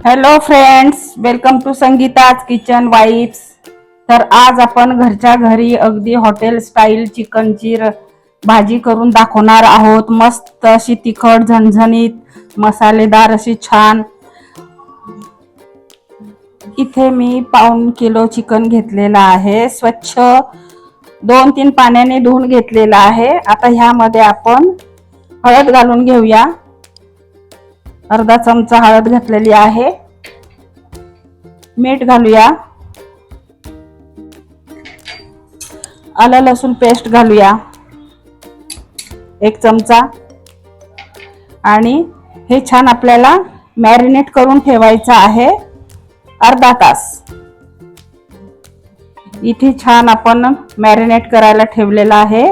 Hello friends, welcome to Sangeeta's kitchen vibes. तर आज आपण घरच्या घरी अगदी हॉटेल स्टाईल चिकनची भाजी करून दाखवणार आहोत. मस्त अशी तिखट झणझणीत मसालेदार अशी छान. इथे मी 1.5 किलो चिकन घेतलेला आहे. स्वच्छ 2-3 पाण्याने धुवून घेतलेला आहे. आता ह्यामध्ये आपण हळद घालून घेऊया. अर्धा चमचा हळद घातलेली आहे. मीठ घालूया. आलं लसूण पेस्ट घालूया 1 चमचा. आणि हे छान आपल्याला मॅरिनेट करून ठेवायचं आहे अर्धा तास. इथे छान आपण मॅरिनेट करायला ठेवलेलं आहे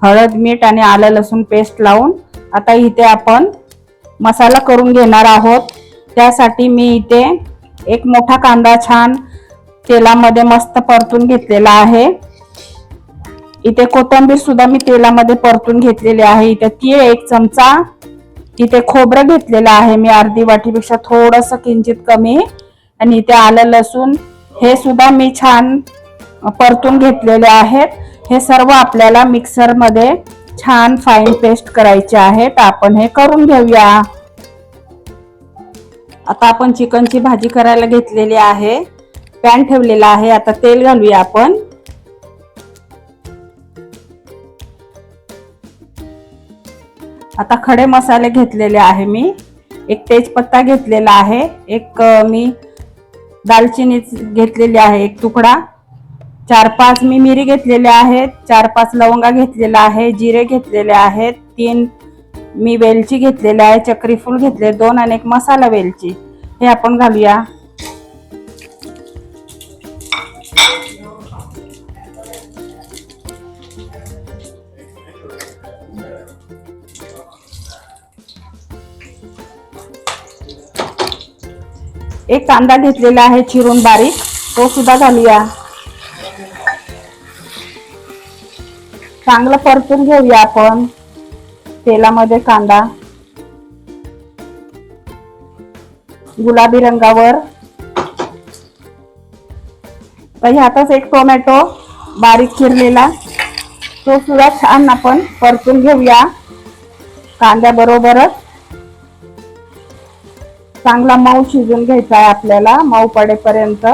हळद मीठ आणि आलं लसूण पेस्ट लावून. आता इथे आपण मसाला करून घेणार आहोत. त्यासाठी मी इथे एक मोठा कांदा छान तेलामध्ये मस्त परतून घेतलेला आहे. इथे कोथिंबीर सुद्धा मी तेलामध्ये परतून घेतलेली आहे. इथे तीळ 1 चमचा. इथे खोबरं घेतलेलं आहे मी अर्धी वाटीपेक्षा थोडंसं किंचित कमी. आणि इथे आलं लसूण हे सुद्धा मी छान परतून घेतलेले आहेत. हे सर्व आपल्याला मिक्सर मध्ये छान फाईन पेस्ट करायचे आहे. तर आपण हे करून घेऊया. आता आपण चिकनची भाजी करायला घेतलेली आहे. पॅन ठेवलेला आहे. आता तेल घालूया आपण. आता खडे मसाले घेतलेले आहे मी. एक तेजपत्ता घेतलेला आहे. एक मी दालचिनी घेतलेली आहे 1 तुकडा. 4-5 मी मिरी घेतलेले आहेत. 4-5 लवंगा घेतलेला आहे. जिरे घेतलेले आहेत. 3 मी वेलची घेतलेले आहे. चक्री फूल घेतले 2 आणि 1 मसाला वेलची. हे आपण घालूया. एक कांदा घेतलेला आहे चिरून बारीक, तो सुद्धा घालूया. चांगलं परतून घेऊया आपण तेलामध्ये कांदा गुलाबी रंगावर. तर ह्यातच एक टोमॅटो बारीक चिरलेला, तो सुद्धा छान आपण परतून घेऊया कांद्याबरोबरच. चांगला मऊ शिजून घ्यायचा आहे आपल्याला, मऊ पडेपर्यंत.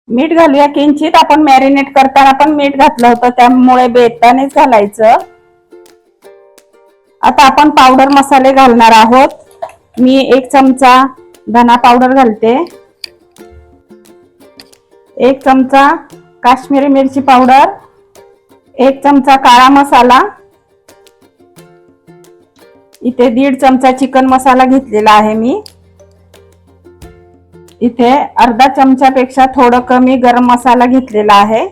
मीठ घालूया किंचित. आपण मॅरिनेट करताना पण मीठ घातलं होतं, त्यामुळे बेतानेच घालायचं. आता आपण पावडर मसाले घालणार आहोत. मी 1 चमचा धना पावडर घालते. 1 चमचा काश्मीरी मिरची पावडर. 1 चमचा काळा मसाला. इथे 1.5 चमचा चिकन मसाला घेतलेला आहे मी. इथे अर्धा चमचापेक्षा थोडं कमी गरम मसाला घेतलेला आहे.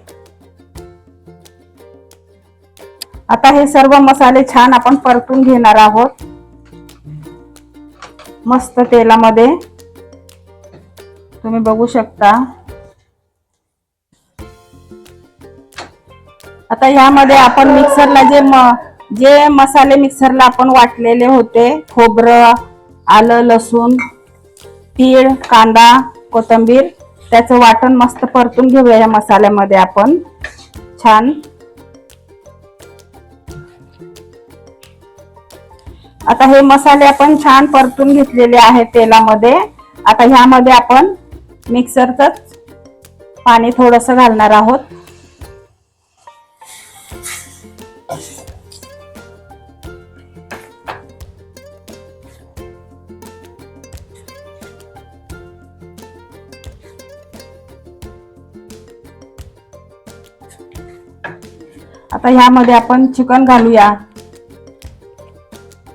आता हे सर्व मसाले छान आपण परतून घेणार आहोत मस्त तेलामध्ये. तुम्ही बघू शकता. आता यामध्ये आपण मिक्सरला जे मसाले मिक्सरला आपण वाटलेले होते, खोबरं आलं लसूण तीळ कांदा कोथिंबीर, त्याचं वाटण मस्त परतून घेऊया या मसाल्यामध्ये आपण छान. आता हे मसाले आपण छान परतून घेतलेले आहेत तेलामध्ये. आता ह्यामध्ये आपण मिक्सरच पाणी थोडंसं घालणार आहोत. आता ह्यामध्ये आपण चिकन घालूया.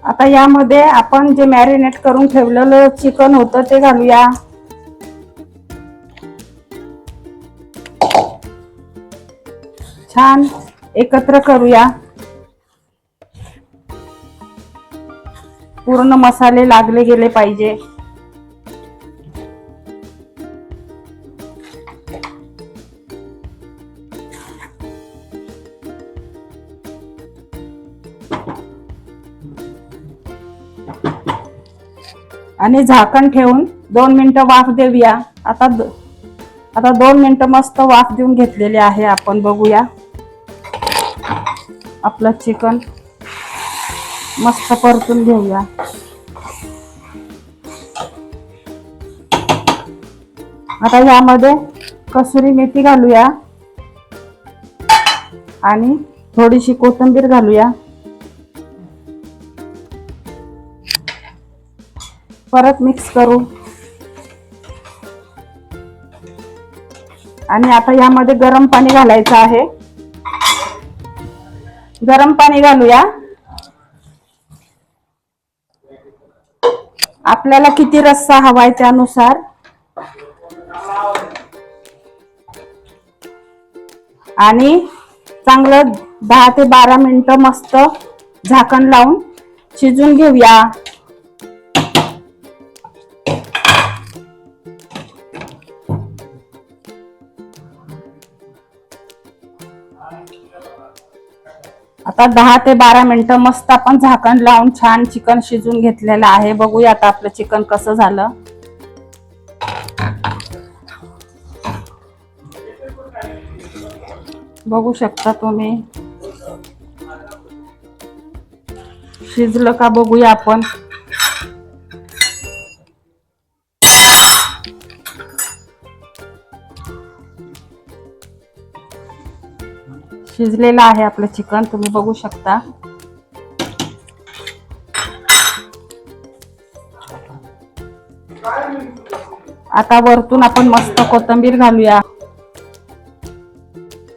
आता यामध्ये आपण जे मॅरिनेट करून ठेवलेलं चिकन होतं ते घालूया. छान एकत्र करूया. पूर्ण मसाले लागले गेले पाहिजे. आणि झाकण ठेवून 2 मिनिटं वाफ देऊया. आता 2 मिनिटं मस्त वाफ देऊन घेतलेली आहे. आपण बघूया आपलं चिकन मस्त परतून घेऊया. आता यामध्ये कसुरी मेथी घालूया आणि थोडीशी कोथिंबीर घालूया. परत मिक्स करू. आणि आता यामध्ये गरम पाणी घालायचं आहे. गरम पाणी घालूया. आपल्याला किती रस्सा हवाय त्यानुसार. आणि चांगलं 10 ते 12 मिनिटं मस्त झाकण लावून शिजून घेऊया. आता 10 ते 12 मिनिटं मस्त आपण झाकण लावून छान चिकन शिजून घेतलेलं आहे. बघूया आता आपलं चिकन कसं झालं. बघू शकता तुम्ही. शिजलं का बघूया आपण. शिजलेलं आहे आपलं चिकन, तुम्ही बघू शकता. आता वरतून आपण मस्त कोथिंबीर घालूया.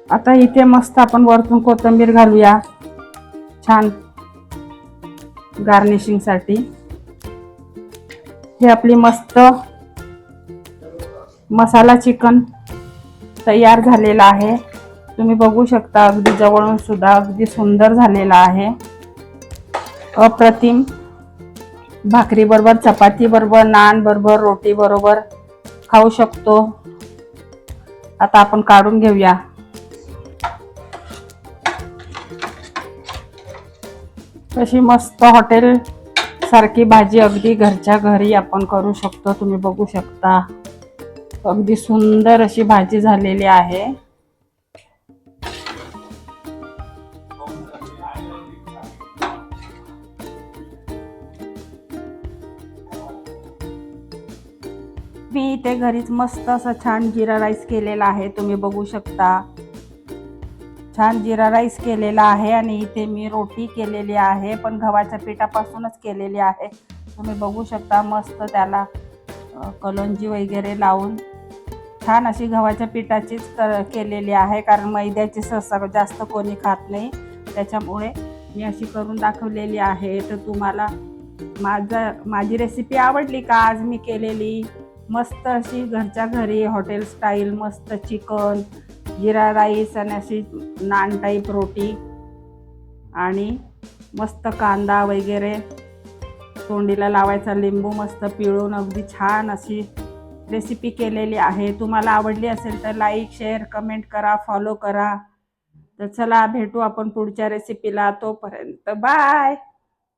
आता इथे मस्त आपण वरतून कोथिंबीर घालूया छान गार्निशिंग साठी. हे आपली मस्त मसाला चिकन तयार झालेला आहे. तुम्ही बघू शकता अगदी जवळून सुद्धा अगदी सुंदर झालेला आहे. अप्रतिम. भाकरी बरोबर, चपाती बरोबर, नान बरोबर, रोटी बरोबर खाऊ शकतो. आता आपण काढून घेऊया. अशी मस्त हॉटेल सारखी भाजी अगदी घरच्या घरी आपण करू शकतो. तुम्ही बघू शकता अगदी सुंदर अशी भाजी झालेली आहे. मी इथे घरीच मस्त असं छान जिरा राईस केलेला आहे. तुम्ही बघू शकता छान जिरा राईस केलेला आहे. आणि इथे मी रोटी केलेली आहे, पण गव्हाच्या पिठापासूनच केलेली आहे. तुम्ही बघू शकता मस्त त्याला कलोंजी वगैरे लावून छान अशी गव्हाच्या पिठाचीच केलेली आहे, कारण मैद्याची सहसा जास्त कोणी खात नाही. त्याच्यामुळे मी अशी करून दाखवलेली आहे. तर तुम्हाला माझी रेसिपी आवडली का आज मी केलेली मस्त अशी घरच्या घरी हॉटेल स्टाईल मस्त चिकन, जिरा राईस आणि अशी नान टाईप रोटी आणि मस्त कांदा वगैरे तोंडीला लावायचा, लिंबू मस्त पिळून अगदी छान अशी रेसिपी केलेली आहे. तुम्हाला आवडली असेल तर लाईक, शेअर, कमेंट करा, फॉलो करा. तर चला भेटू आपण पुढच्या रेसिपीला. तोपर्यंत बाय.